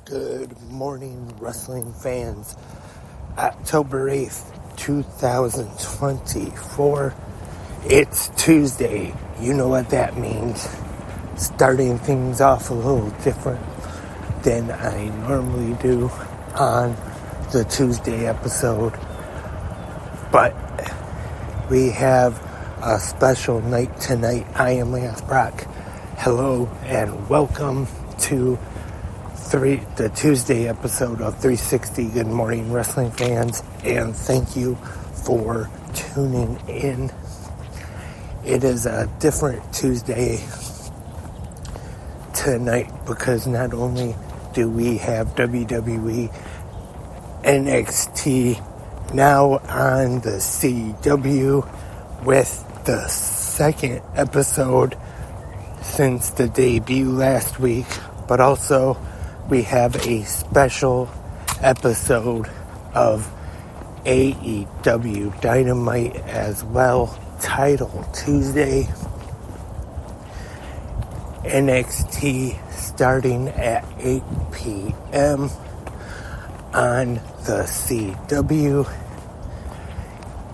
Good morning, wrestling fans. October 8th, 2024. It's Tuesday. You know what that means. Starting things off a little different than I normally do on the Tuesday episode. But we have a special night tonight. I am Lance Brock. Hello and welcome to the Tuesday episode of 360 Good Morning Wrestling fans, and thank you for tuning in. It is a different Tuesday tonight because not only do we have WWE NXT now on the CW with the second episode since the debut last week, but also we have a special episode of AEW Dynamite as well, titled Tuesday. NXT starting at 8 p.m. on the CW.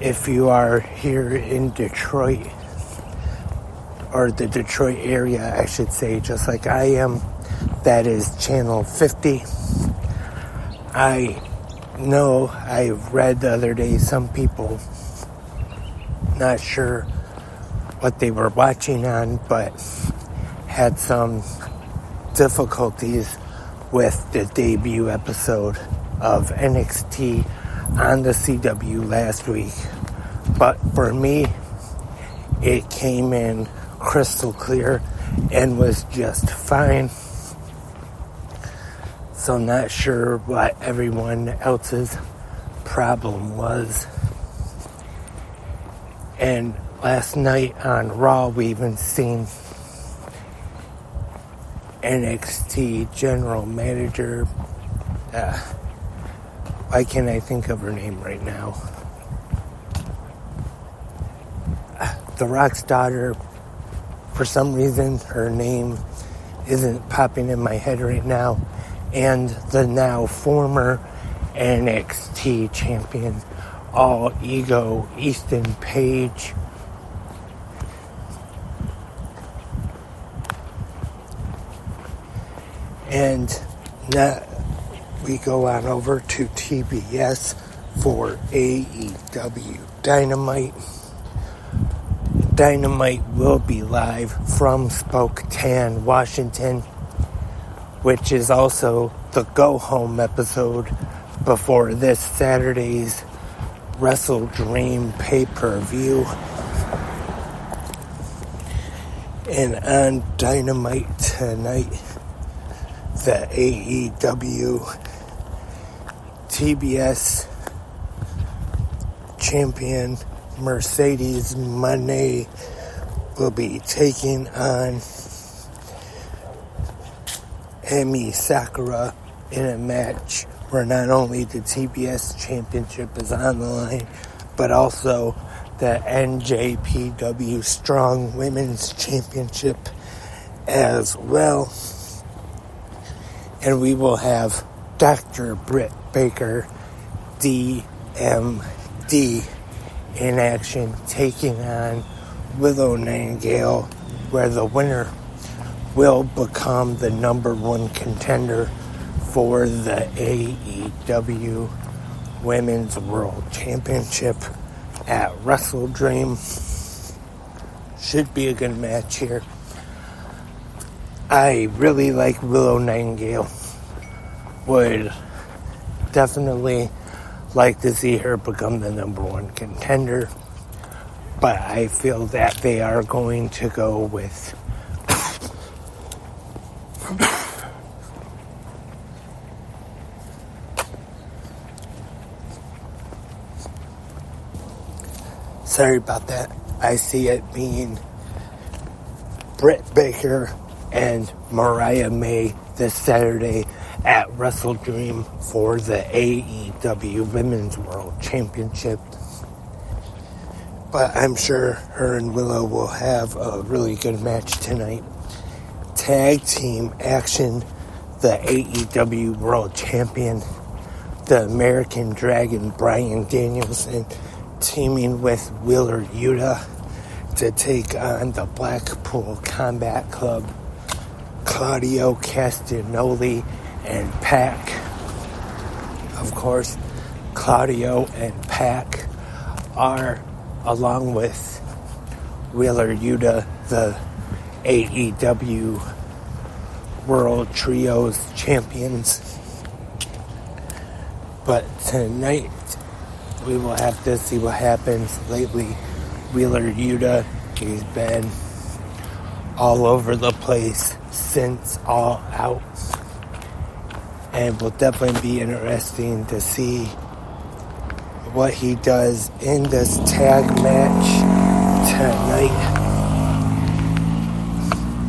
If you are here in Detroit, or the Detroit area, I should say, just like I am, that is channel 50. I know I read the other day some people not sure what they were watching on, but had some difficulties with the debut episode of NXT on the CW last week. But for me, it came in crystal clear and was just fine. So not sure what everyone else's problem was. And last night on Raw, we even seen NXT General Manager. Why can't I think of her name right now? The Rock's daughter. For some reason, her name isn't popping in my head right now. And the now former NXT champion, All Ego, Ethan Page. And now we go on over to TBS for AEW Dynamite. Dynamite will be live from Spokane, Washington, which is also the go-home episode before this Saturday's Wrestle Dream pay-per-view. And on Dynamite tonight, the AEW TBS champion Mercedes Moné will be taking on Emi Sakura in a match where not only the TBS championship is on the line, but also the NJPW Strong Women's Championship as well. And we will have Dr. Britt Baker, DMD, in action, taking on Willow Nightingale, where the winner will become the number one contender for the AEW Women's World Championship at Wrestle Dream. Should be a good match here. I really like Willow Nightingale. Would definitely like to see her become the number one contender. But I feel that they are going to go with sorry about that. I see it being Britt Baker and Mariah May this Saturday at Wrestle Dream for the AEW Women's World Championship. But I'm sure her and Willow will have a really good match tonight. Tag team action the AEW World Champion, the American Dragon Bryan Danielson, teaming with Wheeler Yuta to take on the Blackpool Combat Club, Claudio Castagnoli and Pac. Of course, Claudio and Pac are, along with Wheeler Yuta, the AEW World Trios champions. But tonight, we will have to see what happens. Lately, Wheeler Yuta, he's been all over the place since All Out. And will definitely be interesting to see what he does in this tag match tonight.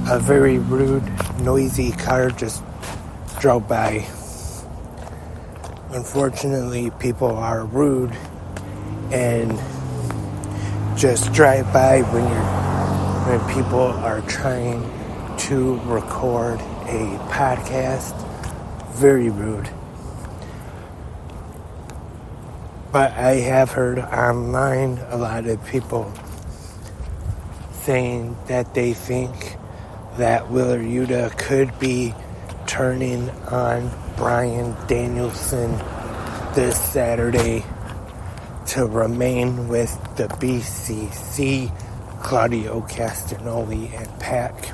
A very rude, noisy car just drove by. Unfortunately, people are rude and just drive by when people are trying to record a podcast. Very rude. But I have heard online a lot of people saying that they think that Wheeler Yuta could be turning on Bryan Danielson this Saturday to remain with the BCC, Claudio Castagnoli and Pac.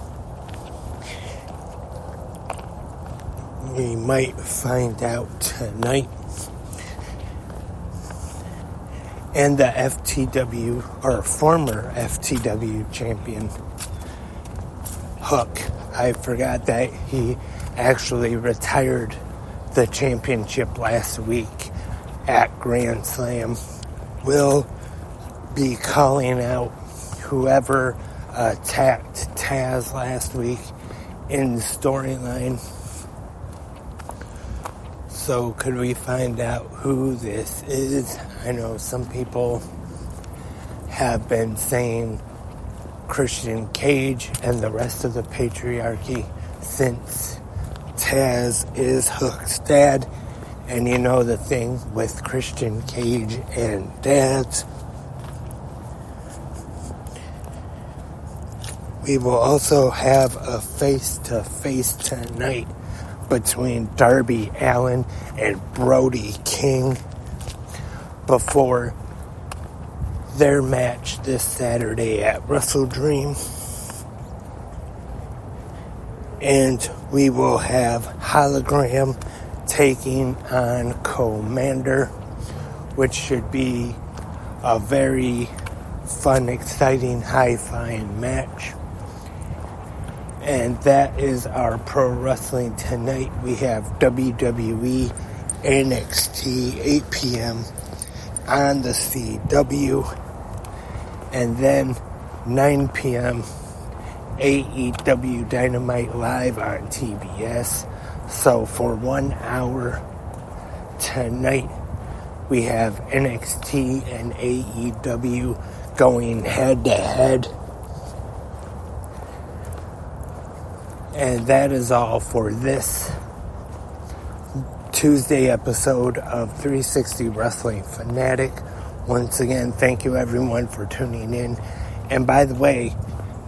We might find out tonight. And the FTW, or former FTW champion, Hook. I forgot that he actually retired the championship last week at Grand Slam. Will be calling out whoever attacked Taz last week in the storyline. So could we find out who this is? I know some people have been saying Christian Cage and the rest of the patriarchy, since Taz is Hook's dad. And you know the thing with Christian Cage and dads. We will also have a face-to-face tonight between Darby Allin and Brody King before their match this Saturday at Wrestle Dream. And we will have Hologram taking on Commander, which should be a very fun, exciting, high-flying match. And that is our Pro Wrestling tonight. We have WWE NXT 8 p.m. on the CW. And then 9 p.m. AEW Dynamite Live on TBS. So for 1 hour tonight, we have NXT and AEW going head to head. And that is all for this Tuesday episode of 360 Wrestling Fanatic. Once again, thank you everyone for tuning in. And by the way,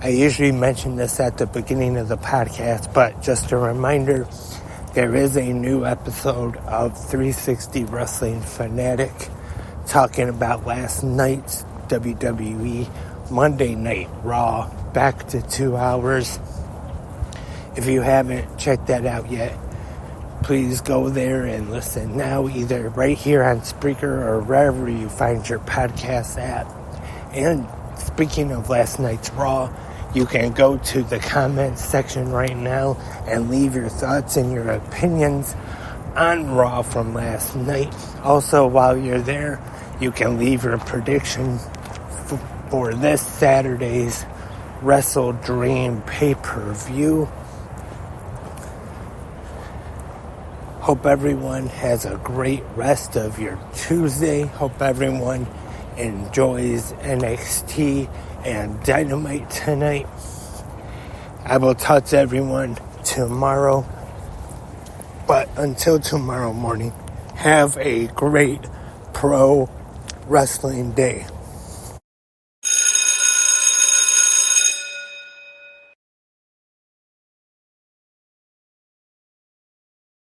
I usually mention this at the beginning of the podcast, but just a reminder, there is a new episode of 360 Wrestling Fanatic talking about last night's WWE Monday Night Raw, back to 2 hours. If you haven't checked that out yet, please go there and listen now, either right here on Spreaker or wherever you find your podcasts at. And speaking of last night's Raw, you can go to the comments section right now and leave your thoughts and your opinions on Raw from last night. Also, while you're there, you can leave your prediction for this Saturday's Wrestle Dream pay-per-view. Hope everyone has a great rest of your Tuesday. Hope everyone enjoys NXT and Dynamite tonight. I will talk to everyone tomorrow. But until tomorrow morning, have a great pro wrestling day.